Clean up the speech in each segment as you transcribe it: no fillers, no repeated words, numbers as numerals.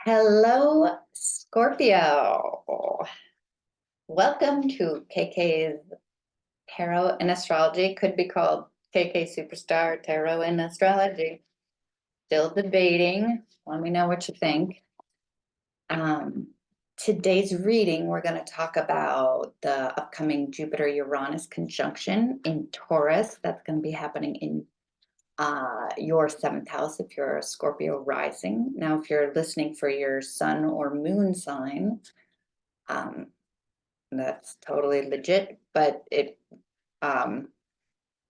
Hello, Scorpio. Welcome to KK's Tarot and Astrology. Could be called KK Superstar Tarot and Astrology. Still debating. Let me know what you think. Today's reading, we're going to talk about the upcoming Jupiter-Uranus conjunction in Taurus. That's going to be happening in your seventh house if you're a Scorpio rising. Now, if you're listening for your sun or moon sign, that's totally legit, but it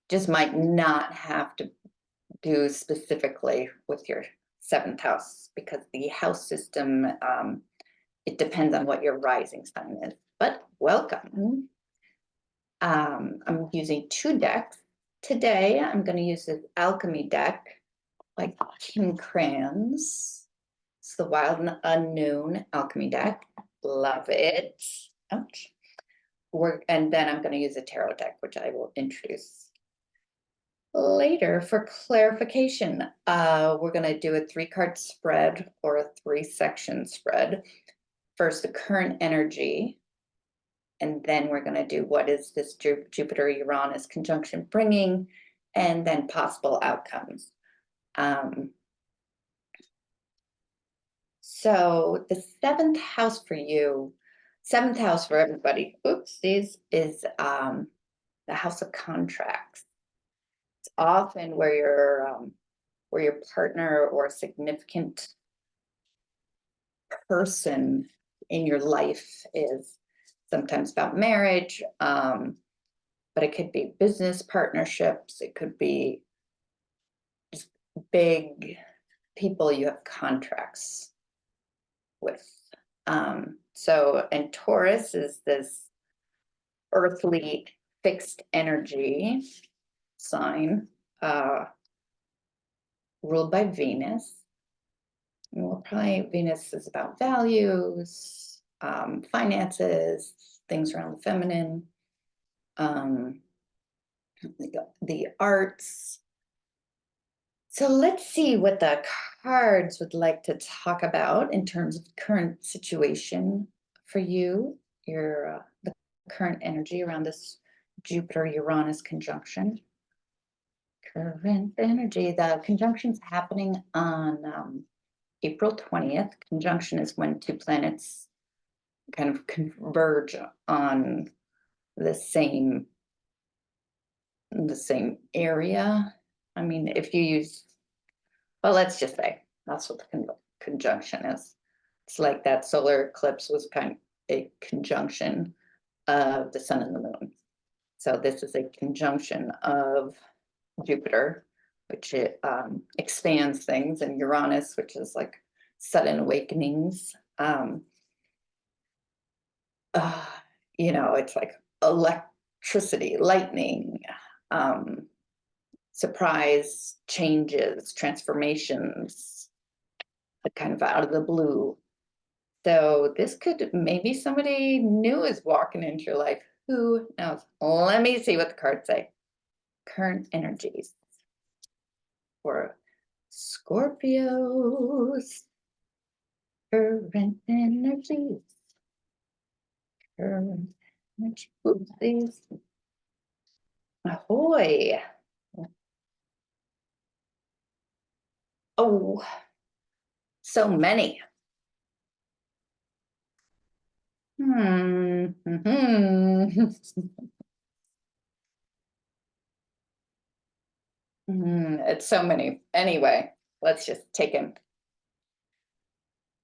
just might not have to do specifically with your seventh house because the house system, it depends on what your rising sign is. But welcome. I'm using two decks. Today, I'm going to use this alchemy deck by Kim Kranz. It's the Wild and Unknown alchemy deck. Love it. Ouch. And then I'm going to use a tarot deck, which I will introduce later for clarification. We're going to do a 3-card spread or a 3-section spread. First, the current energy. And then we're going to do what is this Jupiter-Uranus conjunction bringing, and then possible outcomes. So the seventh house for you, seventh house for everybody, oopsies, is the house of contracts. It's often where your partner or significant person in your life is. Sometimes about marriage, but it could be business partnerships. It could be just big people you have contracts with. And Taurus is this earthly fixed energy sign ruled by Venus. And Venus is about values, finances, things around the feminine, the arts. So let's see what the cards would like to talk about in terms of current situation for you, the current energy around this Jupiter-Uranus conjunction. Current energy, the conjunction's happening on April 20th. Conjunction is when two planets kind of converge on the same area. I mean, if you use, well, let's just say that's what the conjunction is. It's like that solar eclipse was kind of a conjunction of the sun and the moon. So this is a conjunction of Jupiter, which expands things, and Uranus, which is like sudden awakenings. It's like electricity, lightning, surprise changes, transformations, kind of out of the blue. So this could, maybe somebody new is walking into your life. Who knows? Let me see what the cards say. Current energies for Scorpios. Current energies. Oopsies. Ahoy. Oh, so many. It's so many. Anyway, let's just take them.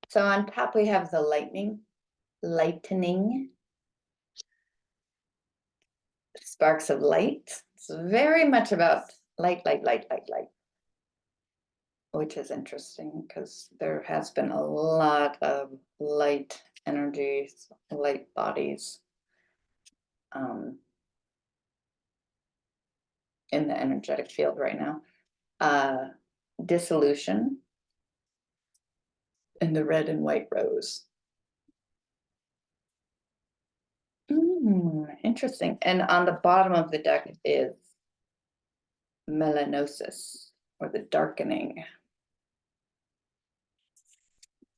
So on top we have the lightning, sparks of light. It's very much about light, which is interesting because there has been a lot of light energies, light bodies in the energetic field right now. Dissolution in the red and white rose. Interesting. And on the bottom of the deck is melanosis, or the darkening.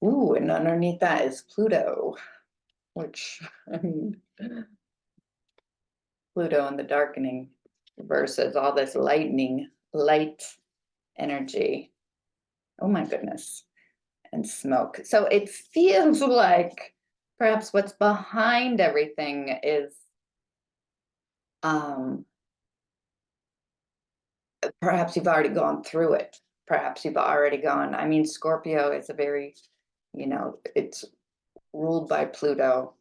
Ooh, and underneath that is Pluto, which, I mean, Pluto and the darkening versus all this light energy. Oh my goodness. And smoke. So it feels like perhaps what's behind everything is perhaps you've already gone through it. Perhaps you've already gone. I mean, Scorpio is a very, it's ruled by Pluto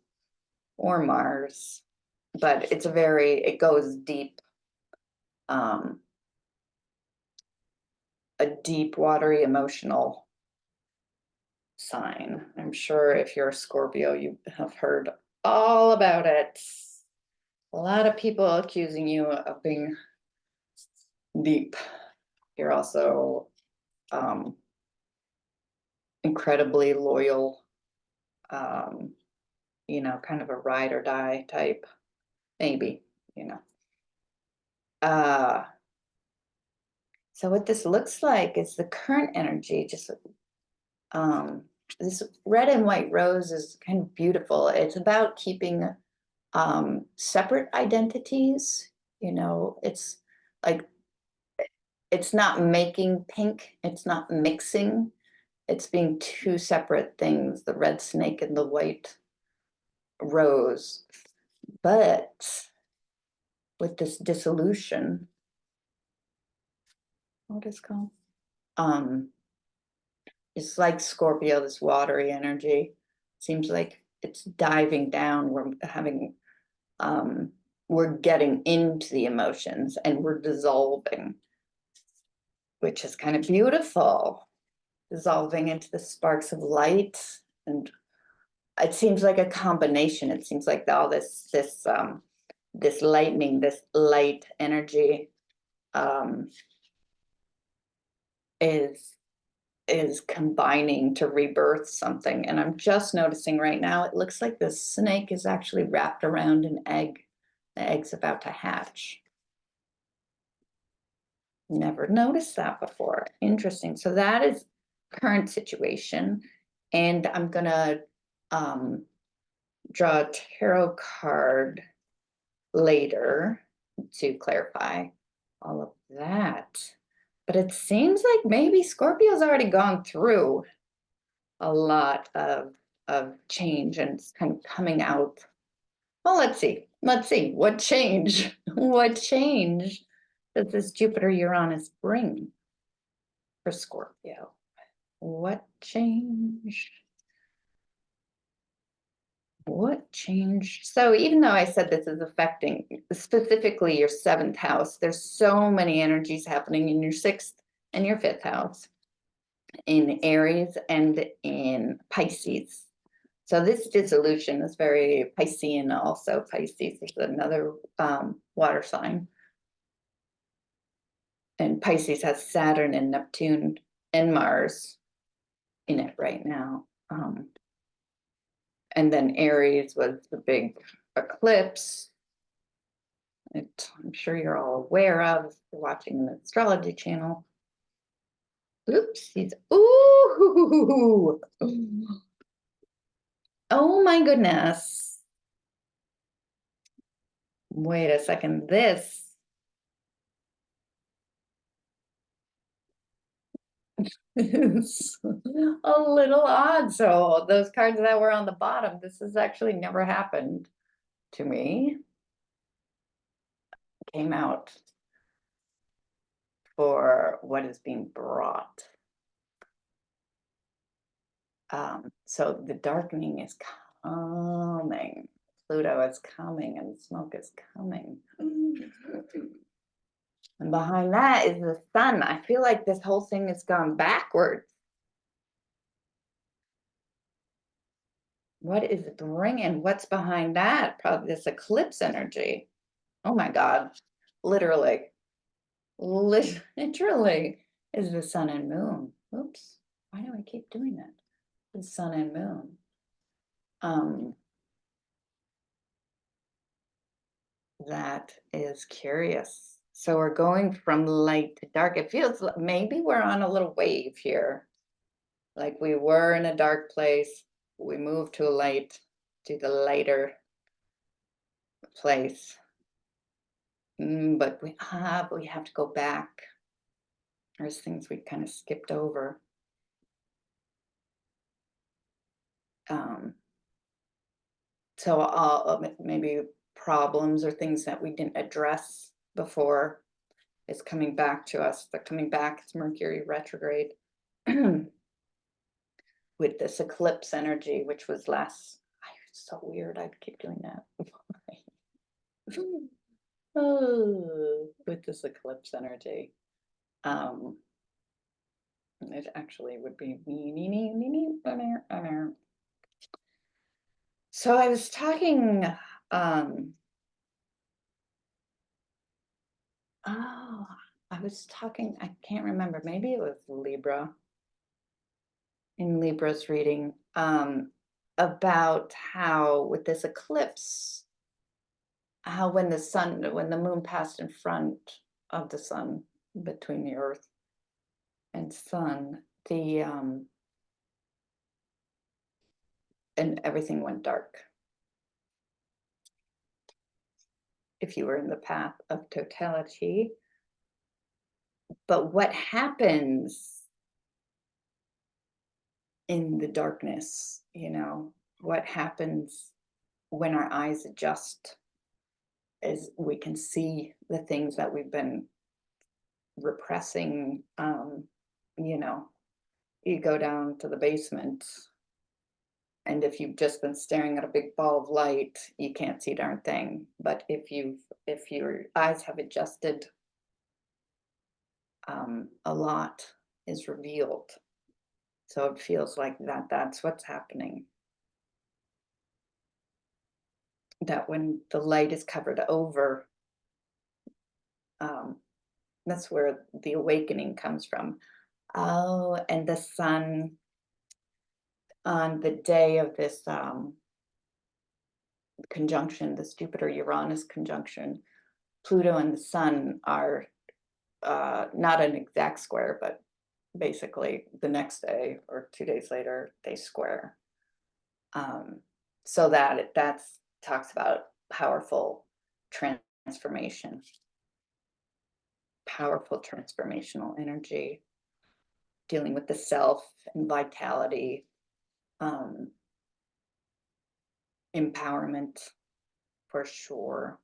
or Mars, but it goes deep, um, a deep, watery, emotional sign. I'm sure if you're a Scorpio, you have heard all about it. A lot of people accusing you of being deep. You're also incredibly loyal, kind of a ride or die type, maybe, you know. So what this looks like is the current energy, just this red and white rose is kind of beautiful. It's about keeping separate identities, it's like, it's not making pink, it's not mixing, it's being two separate things, the red snake and the white rose. But with this dissolution, what is it called? It's like Scorpio, this watery energy. Seems like it's diving down. We're getting into the emotions and we're dissolving, which is kind of beautiful. Dissolving into the sparks of light, and it seems like a combination. It seems like all this lightning, this light energy, is combining to rebirth something. And I'm just noticing right now, it looks like the snake is actually wrapped around an egg. The egg's about to hatch. Never noticed that before. Interesting. So that is current situation. And I'm gonna draw a tarot card later to clarify all of that. But it seems like maybe Scorpio's already gone through a lot of change and it's kind of coming out. Well, let's see. What change? What change does this Jupiter Uranus bring for Scorpio? What change? What change? So even though I said this is affecting specifically your seventh house, there's so many energies happening in your sixth and your fifth house, in Aries and in Pisces. So this dissolution is very Piscean also. Pisces is another water sign. And Pisces has Saturn and Neptune and Mars in it right now. And then Aries was the big eclipse. I'm sure you're all aware of if you're watching the Astrology channel. Oops, ooh, oh my goodness. Wait a second, this is a little odd. So those cards that were on the bottom, this has actually never happened to me. Came out for what is being brought. So the darkening is coming. Pluto is coming and smoke is coming. And behind that is the sun. I feel like this whole thing has gone backwards. What is bringing? What's behind that? Probably this eclipse energy. Oh my God. Literally is the sun and moon. Oops. Why do I keep doing that? The sun and moon. That is curious. So we're going from light to dark. It feels like maybe we're on a little wave here. Like we were in a dark place, we moved to the lighter place. But we have to go back. There's things we kind of skipped over. So maybe problems or things that we didn't address before is coming back to us. They're coming back. It's Mercury retrograde with this eclipse energy, which was last. It's so weird. I'd keep doing that. Oh, with this eclipse energy. It actually would be. So I was talking. Oh, I was talking. I can't remember. Maybe it was Libra. In Libra's reading, about how with this eclipse, how when the moon passed in front of the sun, between the earth and sun, and everything went dark. If you were in the path of totality. But what happens in the darkness, what happens when our eyes adjust is we can see the things that we've been repressing. You go down to the basement, and if you've just been staring at a big ball of light, you can't see a darn thing. But if your eyes have adjusted, a lot is revealed. So it feels like that's what's happening. That when the light is covered over, that's where the awakening comes from. Oh, and the sun, on the day of this conjunction, this Jupiter-Uranus conjunction, Pluto and the sun are not an exact square, but basically the next day or 2 days later, they square. So that talks about powerful transformation, powerful transformational energy, dealing with the self and vitality, empowerment for sure.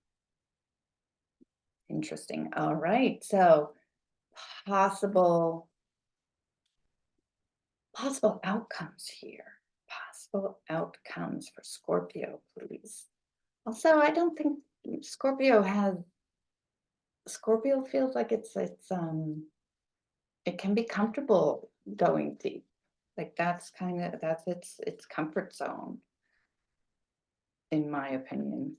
Interesting. All right. So possible outcomes here. Possible outcomes for Scorpio, please. Also, I don't think Scorpio feels like it can be comfortable going deep. Like that's its comfort zone, in my opinion.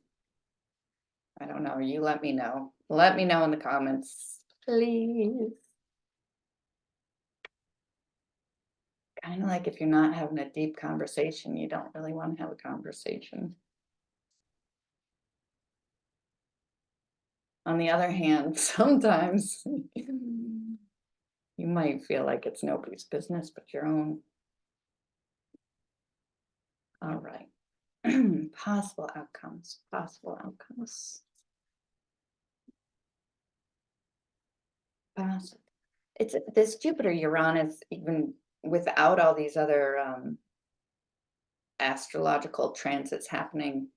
I don't know. You let me know. Let me know in the comments, please. Kind of like if you're not having a deep conversation, you don't really want to have a conversation. On the other hand, sometimes you might feel like it's nobody's business but your own. All right. Possible outcomes. It's this Jupiter-Uranus, even without all these other astrological transits happening,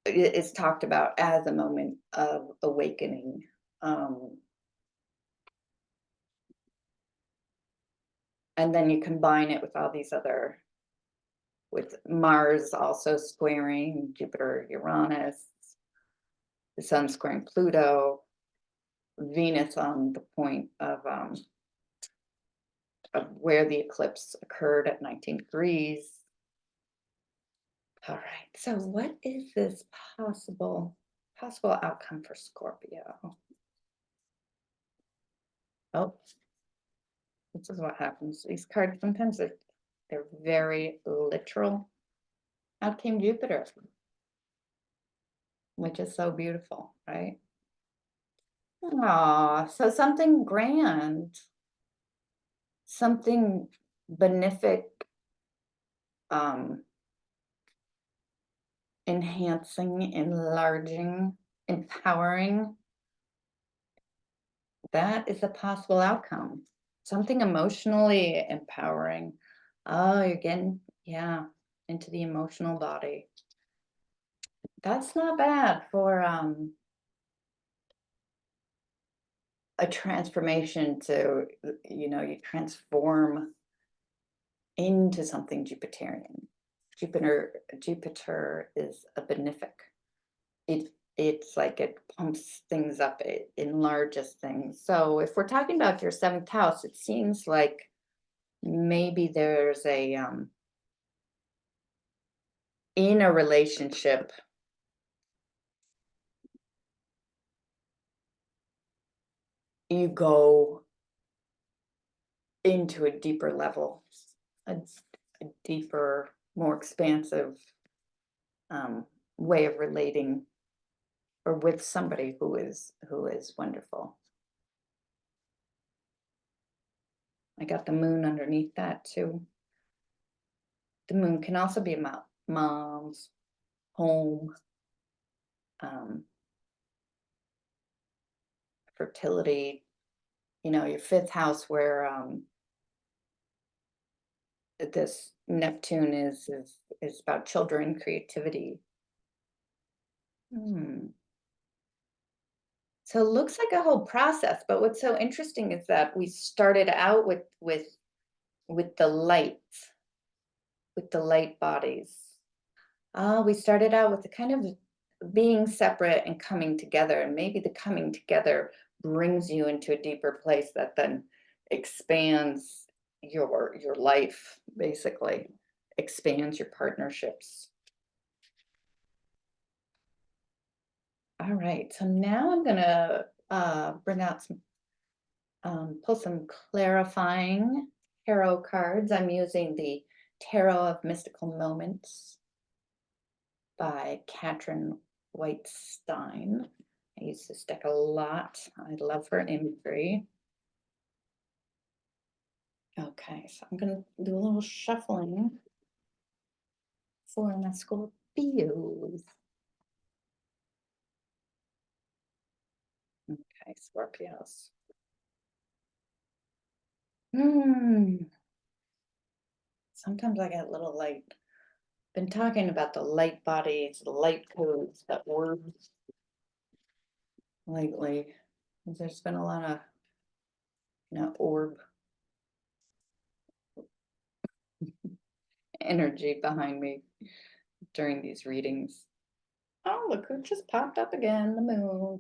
is talked about as a moment of awakening. And then you combine it with all these other, with Mars also squaring Jupiter-Uranus, the sun squaring Pluto, Venus on the point of where the eclipse occurred at 19 degrees. All right, so what is this possible outcome for Scorpio? Oh, this is what happens. These cards, sometimes they're very literal. Out came Jupiter, which is so beautiful, right? Ah, so something grand. something benefic, enhancing, enlarging, empowering, that is a possible outcome. Something emotionally empowering. Oh, you're getting, yeah, into the emotional body. That's not bad for a transformation to, you transform into something Jupiterian. Jupiter is a benefic. It's like it pumps things up, it enlarges things. So if we're talking about your seventh house, it seems like maybe there's a in a relationship, you go into a deeper level, a, a deeper, more expansive way of relating, or with somebody who is wonderful. I got the moon underneath that too. The moon can also be about moms, home, fertility. Your fifth house, where this Neptune is about children, creativity. So it looks like a whole process, but what's so interesting is that we started out with the light, with the light bodies. We started out with the kind of being separate and coming together, and maybe the coming together brings you into a deeper place that then expands your life, basically expands your partnerships. All right, so now I'm gonna bring out some, pull some clarifying tarot cards. I'm using the Tarot of Mystical Moments by Katrin White-Stein. I use this deck a lot. I love her imagery. Okay, so I'm gonna do a little shuffling for my Scorpios. Okay, Scorpios. Sometimes I get a little light. Been talking about the light bodies, the light codes, the orbs lately. There's been a lot of, orb energy behind me during these readings. Oh, look who just popped up again, the moon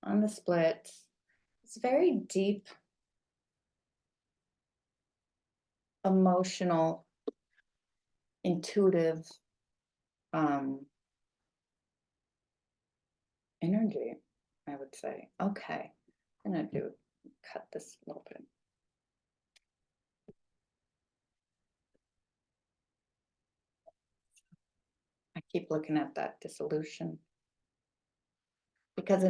on the split. It's very deep, emotional, intuitive energy, I would say. Okay, I'm gonna cut this a little bit. I keep looking at that dissolution. Because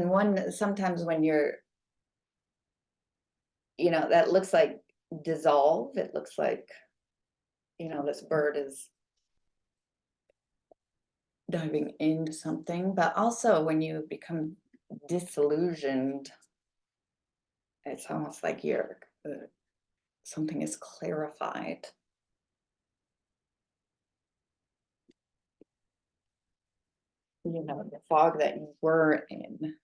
sometimes when you're, that looks like dissolve. It looks like, this bird is diving into something, but also when you become disillusioned, it's almost like something is clarified. The fog that you were in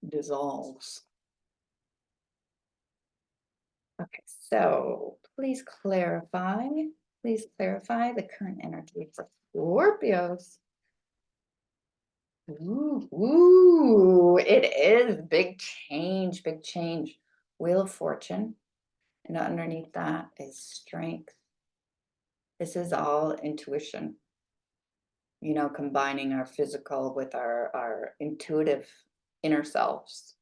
dissolves. Okay, so please clarify the current energy for Scorpios. Ooh, it is big change, big change. Wheel of Fortune, and underneath that is strength. This is all intuition, combining our physical with our intuitive inner selves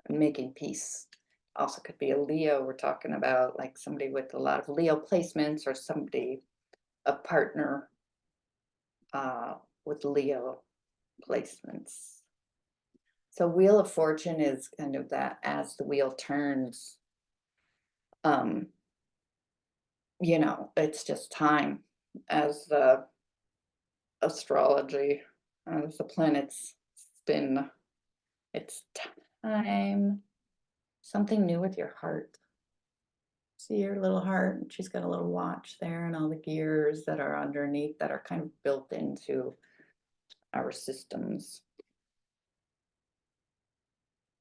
and making peace. Also could be a Leo. We're talking about like somebody with a lot of Leo placements, or a partner with Leo placements. So Wheel of Fortune is kind of that as the wheel turns, um, it's just time as the astrology, as the planets spin. It's time. Something new with your heart. See your little heart? She's got a little watch there and all the gears that are underneath that are kind of built into our systems.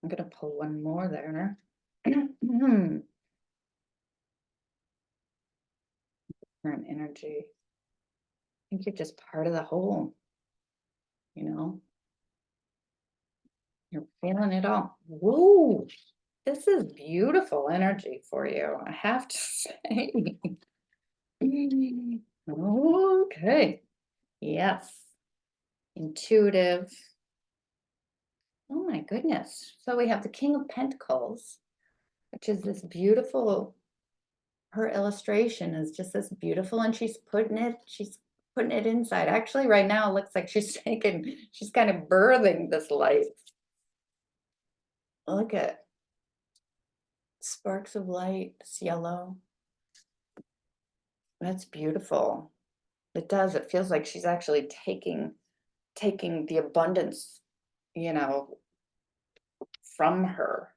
I'm going to pull one more there. Current energy. I think you're just part of the whole, you know? You're feeling it all. Whoa, this is beautiful energy for you, I have to say. Okay, yes. Intuitive. Oh my goodness. So we have the King of Pentacles, which is this beautiful, her illustration is just this beautiful, and she's putting it inside. Actually, right now it looks like she's kind of birthing this light. Look at sparks of light, it's yellow. That's beautiful. It does. It feels like she's actually taking the abundance, you know, from her.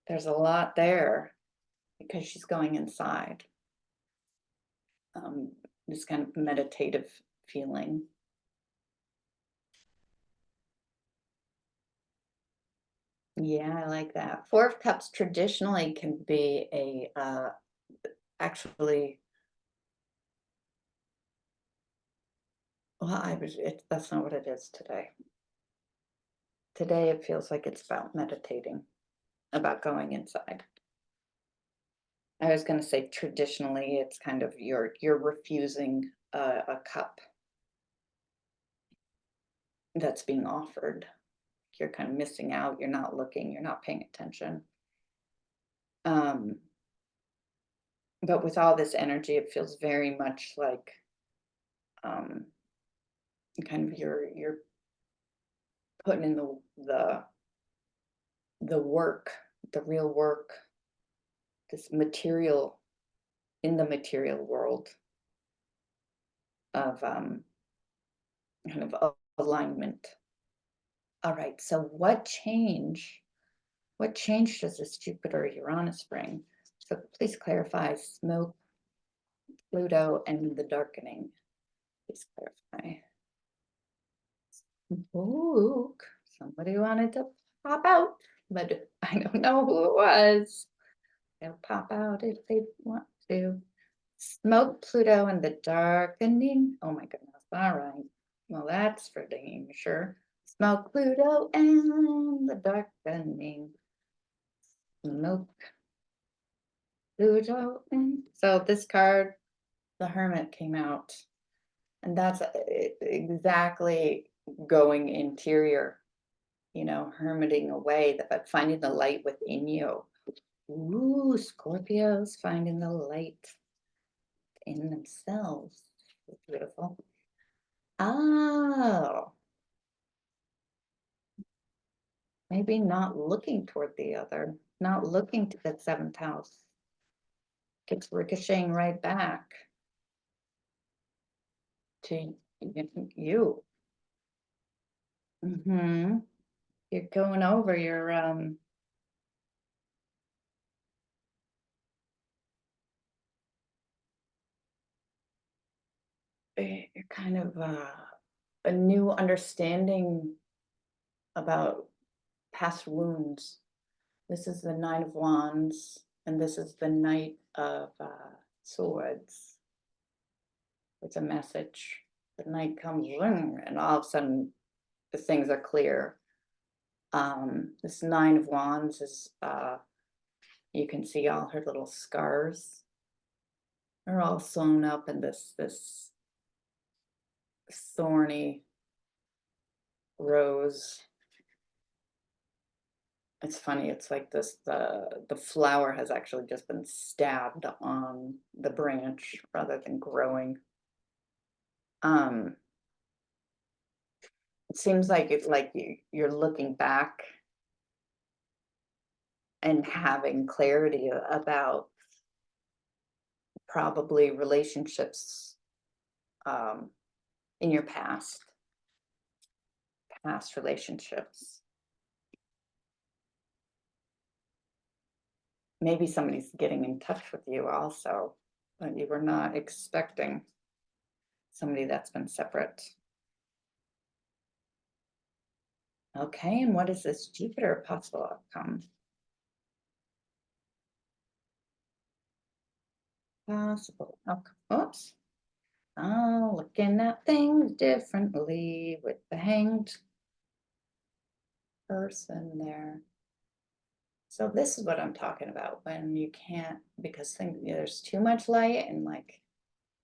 There's a lot there because she's going inside. This kind of meditative feeling. Yeah, I like that. Four of Cups traditionally can be a actually, well, that's not what it is today. Today it feels like it's about meditating, about going inside. I was going to say traditionally it's kind of you're refusing a cup that's being offered. You're kind of missing out, you're not looking, you're not paying attention. But with all this energy, it feels very much like kind of you're putting in the work, the real work, this material, in the material world of kind of alignment. All right, so what change does this Jupiter Uranus bring? So please clarify smoke, Pluto, and the darkening. Please clarify. Smoke. Somebody wanted to pop out, but I don't know who it was. They'll pop out if they want to. Smoke, Pluto, and the darkening. Oh my goodness. All right. Well, that's for dang sure. Smoke, Pluto, and the darkening. Smoke, Pluto, and so this card, the Hermit, came out, and that's exactly going interior, hermiting away, but finding the light within you. Ooh, Scorpios finding the light in themselves. Beautiful. Oh, maybe not looking toward the other, not looking to that seventh house. It's ricocheting right back to you. You're going over your you're kind of a new understanding about past wounds. This is the Nine of Wands, and this is the Knight of Swords. It's a message. The Knight comes, and all of a sudden, the things are clear. This Nine of Wands is, you can see all her little scars. They're all sewn up in this thorny rose. It's funny, it's like this, the flower has actually just been stabbed on the branch rather than growing. It seems like it's like you're looking back and having clarity about probably relationships um, in your past relationships. Maybe somebody's getting in touch with you also, but you were not expecting somebody that's been separate. Okay, and what is this Jupiter possible outcome? Possible outcome. Oops. Oh, looking at things differently with the hanged person there. So this is what I'm talking about when you can't, because there's too much light and like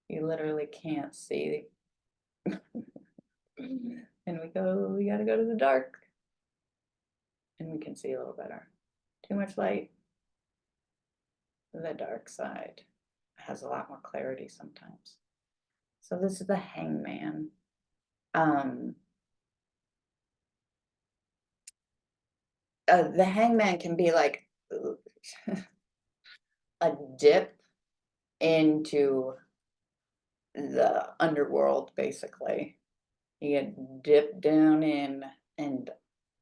you literally can't see. And we gotta go to the dark and we can see a little better. Too much light, the dark side has a lot more clarity sometimes. So this is the hangman. The hangman can be like a dip into the underworld, basically. You get dipped down in, and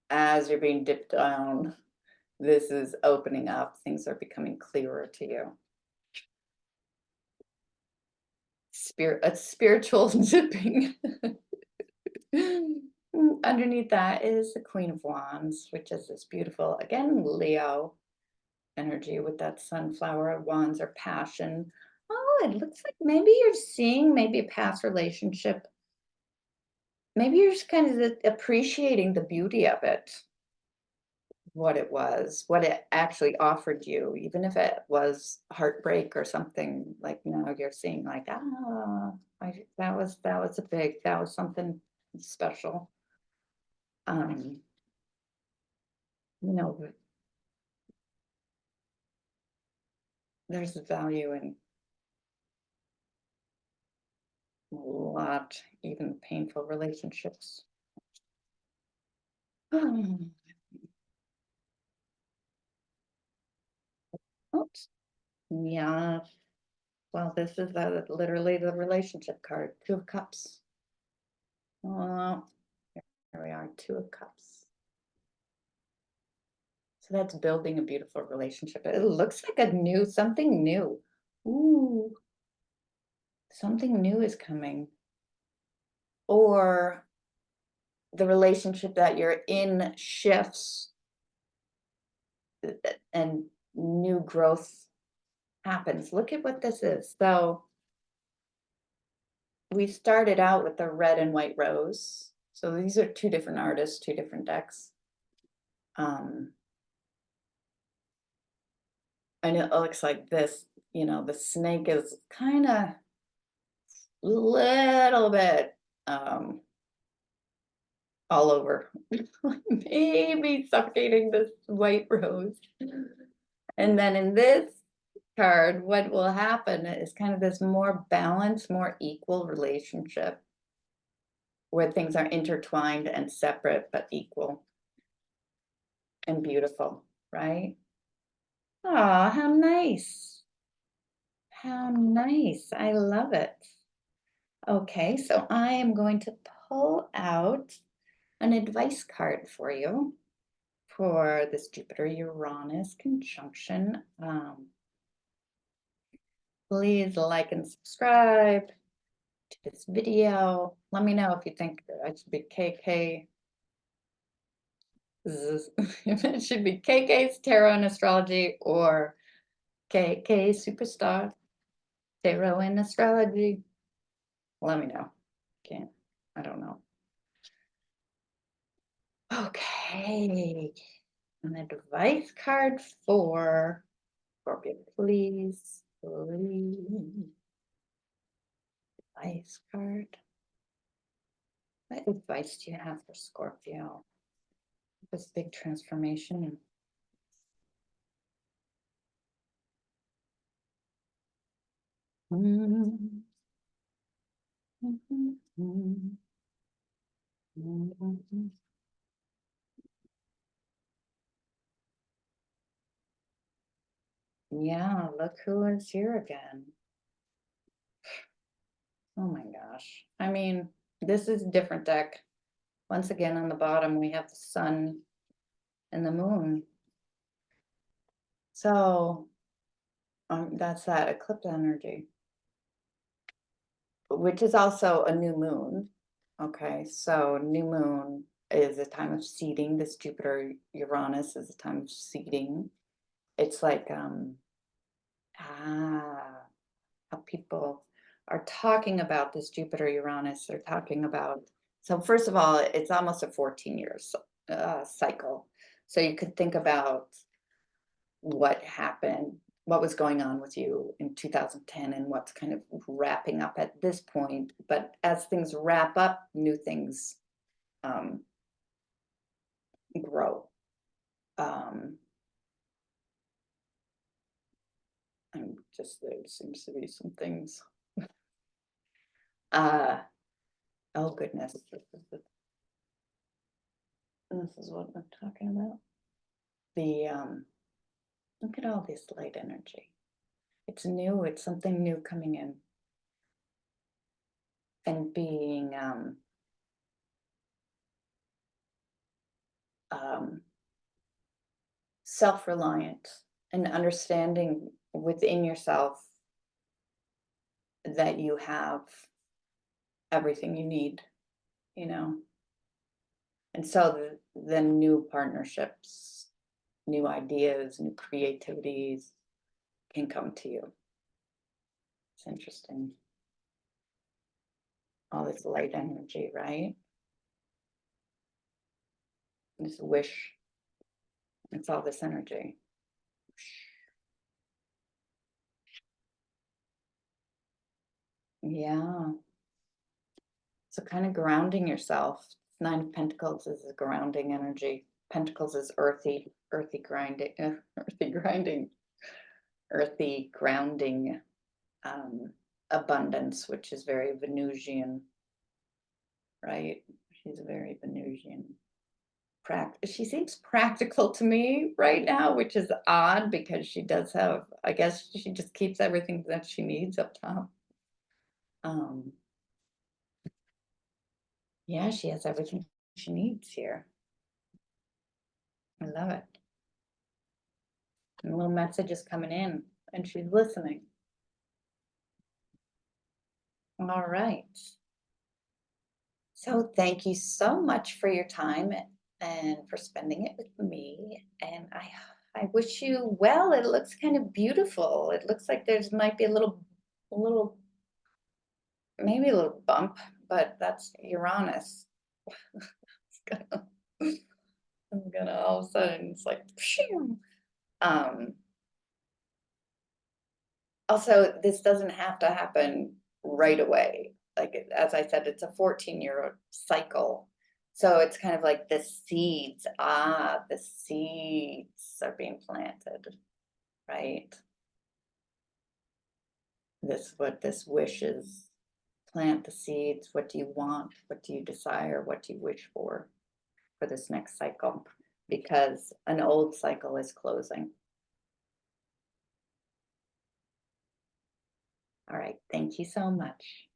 as you're being dipped down, this is opening up. Things are becoming clearer to you. A spiritual dipping. Underneath that is the Queen of Wands, which is this beautiful, again, Leo energy with that sunflower of wands or passion. Oh, it looks like maybe you're seeing maybe a past relationship. Maybe you're just kind of appreciating the beauty of it, what it was, what it actually offered you, even if it was heartbreak or something. Like now you're seeing like, that was something special. Um, you know, there's value in a lot, even painful relationships. Oops. Yeah. Well, this is literally the relationship card, Two of Cups. Oh, here we are, Two of Cups. So that's building a beautiful relationship. It looks like something new. Ooh, something new is coming. Or the relationship that you're in shifts and new growth happens. Look at what this is. So we started out with the red and white rose. So these are two different artists, two different decks. And it looks like this, the snake is kind of a little bit all over, maybe suffocating this white rose. And then in this card, what will happen is kind of this more balanced, more equal relationship where things are intertwined and separate, but equal and beautiful, right? Oh, how nice. How nice. I love it. Okay, so I am going to pull out an advice card for you for this Jupiter-Uranus conjunction. Please like and subscribe to this video. Let me know if you think I should be KK. It should be KK's Tarot and Astrology or KK Superstar Tarot and Astrology. Let me know. I don't know. Okay. An advice card for Scorpio, please. Please. Advice card. What advice do you have for Scorpio? This big transformation. Mhm. Yeah, look who is here again. Oh my gosh. I mean, this is a different deck. Once again, on the bottom, we have the sun and the moon. So that's that eclipse energy, which is also a new moon. Okay, so new moon is a time of seeding. This Jupiter Uranus is a time of seeding. It's like ah how people are talking about this Jupiter Uranus. They're talking about, so first of all, it's almost a 14 years cycle. So you could think about what happened, what was going on with you in 2010 and what's kind of wrapping up at this point. But as things wrap up, new things um, grow. I'm just, there seems to be some things. Uh, oh goodness, this is what I'm talking about. The look at all this light energy. It's new, it's something new coming in and being um, self-reliant and understanding within yourself that you have everything you need, you know. And so the new partnerships, new ideas, new creativities can come to you. It's interesting. All this light energy, right? This wish. It's all this energy. Yeah. So kind of grounding yourself. Nine of Pentacles is a grounding energy. Pentacles is earthy, earthy grinding, earthy grinding, earthy grounding, abundance, which is very Venusian, right? She's very Venusian. She seems practical to me right now, which is odd because she does have, I guess she just keeps everything that she needs up top. Yeah, she has everything she needs here. I love it. And a little message is coming in and she's listening. All right. So thank you so much for your time and for spending it with me. And I wish you well. It looks kind of beautiful. It looks like there's might be a little, maybe a little bump, but that's Uranus. It's gonna, I'm gonna all of a sudden it's like, phew. Um, Also, this doesn't have to happen right away. Like, as I said, it's a 14-year cycle. So it's kind of like the seeds, the seeds are being planted, right? What this wish is, plant the seeds. What do you want? What do you desire? What do you wish for this next cycle? Because an old cycle is closing. All right, thank you so much.